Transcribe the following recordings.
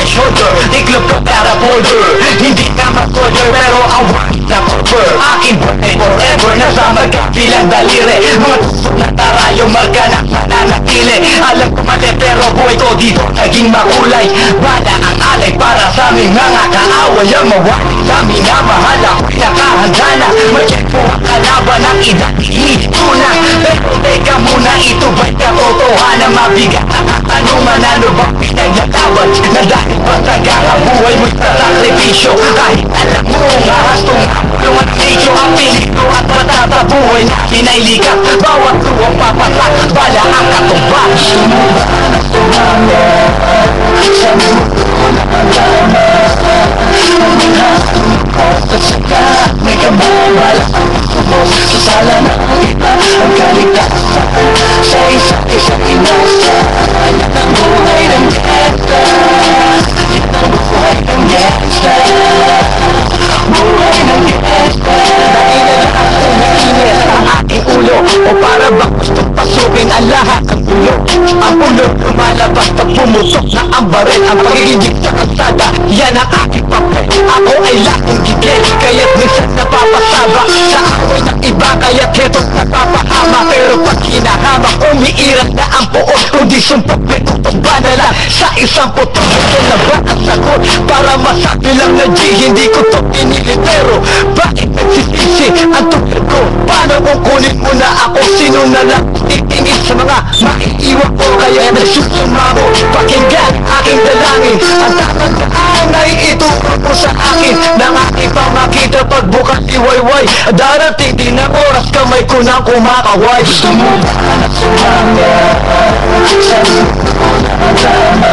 shoulder, iklop ko para folder. Hindi ka mag-order pero awan na cover. Aking birthday forever, nasama ka bilang daliri. Mga tusok na tarayo, marka na mananatili. Alam ko mali pero buhay ko dito naging makulay. Bala ang alay para sa aming mga kaaway. Ang mawali sa aming na mahal ako'y nakahanda na. Mag-check po ang kalaban ng idang-ito na. Pero teka muna, ito ba'y katotohanan? Mabigat ang katanungan, ano bang pinaglalaban? Na dahil ba talaga buhay mo'y sakripisyo? Kahit alam mo nga hastong tulungan ang medyo ang pilito at matatabuhay na pinaylikat. Bawat luwang papatak, bala ang katumbas. Sumuba na sumama sa mundo na magama. Ang hapon ko at saka may kamabala ang kumos. Sa sala ng iba ang kaligtasan. Sa isa't inasa, yan ang buhay ng gesta. Yan ang buhay ng gesta. Buhay ng gesta. Dahil na lahat ng nainit ang aking ulo. O para ba gustong pasukin ang lahat ng ulo? Ang ulo lumalabas pag pumutok na ang baril. Ang pagiging sa kalsada, yan ang aking papel. Ako ay laking gigil, kaya't minsan napapasaba sa away ng iba, kaya't heto't napapahama. Pero pag hinahamak, umiiral na ang poot. Kundi sumpag may tutumba na lang sa isang putok. Ito na ba ang sagot? Para masabi lang na G, hindi ko to pinili. Pero bakit nagsisisi ang tupil ko? Paano kung kunin mo na ako? Sino na lang titingin sa mga maiiwan ko? Kaya nagsusumamo, pakinggan aking dalangin. Ang tatandaan ay ituro ko sa akin ng aking pamakita pagbukas iwayway. Darating din ang oras, kamay ko nang kumakaway. Gusto mo ba na sumama sa mundo na magama?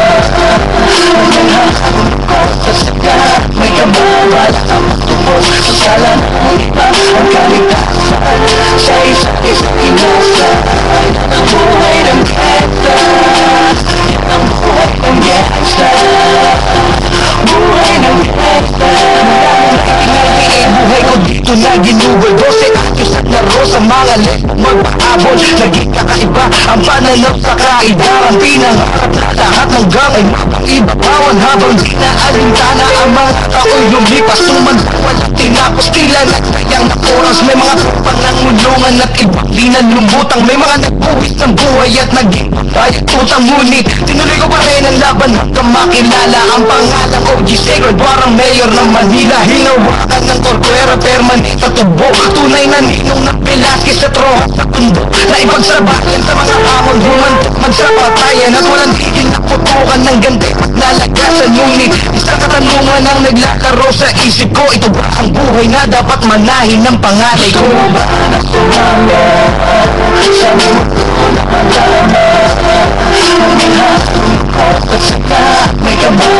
Ang hapon ko sa saka may kamabala ang tubos. Sa sala ng iba ang kaligtasan. Sa isa't inasa, yan ang buhay ng gesta. Yan ang buhay ng gesta. Buhay ng gesta. Buhay ko dito na ginugol 12 anos at laro sa mga lepong magpahabol. Naging kakaiba ang pananaw sa kaibaran. Pinangarap na lahat ng gang ay mapaibabawan. Habang di na alintana ang mga tao'y lumipas. Tumanda walang tinapos, tila nagsayang na oras. May mga tropang nangulungan at ibang di na lumutang. May mga nagbuwis ng buhay at naging bayad utang. Ngunit tinuloy ko pa rin ang laban hanggang makilala ang pangalan ko G. Sacred Warang Mayor ng Manila. Hinawakan ng Corcuera permanent sa tubo. Tunay na ninong ng Velasquez sa troha sa tundo. Na ipagsabayan sa mga hamon, humantok magsapatayan. At walang tigil na putukan ng ganda pagnalagasan. Ngunit isang katanungan ang naglalaro sa isip ko. Ito ba ang buhay na dapat manahin ng panganay ko? Gusto ba na sumama sa mundo na magama? Ang hapon ko at saka may kamay